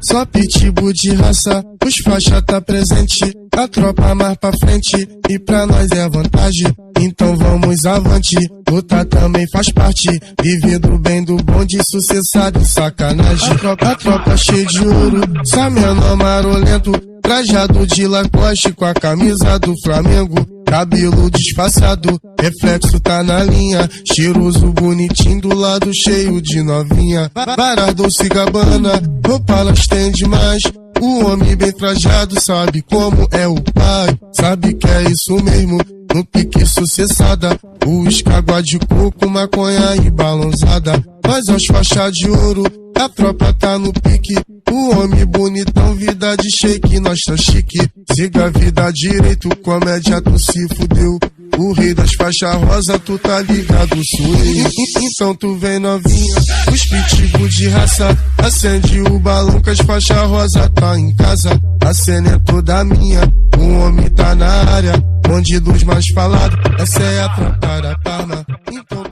Só pitbull de raça, os faixa tá presente. A tropa mais pra frente, e pra nós é vantagem. Então vamos avante, luta também faz parte. Vivendo bem do bonde, sucessado e sacanagem. A tropa cheia de ouro, só menor marolento. Trajado de Lacoste com a camisa do Flamengo. Cabelo disfarçado, reflexo tá na linha. Cheiroso, bonitinho, do lado cheio de novinha. Para Dolce Gabbana, roupa elas têm demais. O homem bem trajado sabe como é o pai. Sabe que é isso mesmo, no pique sucessada. O escagua de coco, maconha e balãozada. Nós as faixas de ouro, a tropa tá no pique. O homem bonitão, vida de shake, nós tá chique. Siga a vida direito, comédia tu se fudeu. O rei das faixas rosa, tu tá ligado, sou eu. Então tu vem novinha, os pitbull de raça. Acende o balão que as faixas rosa tá em casa. A cena é toda minha, o homem tá na área. Bonde dos mais falados, essa é a tropa da Parma. Então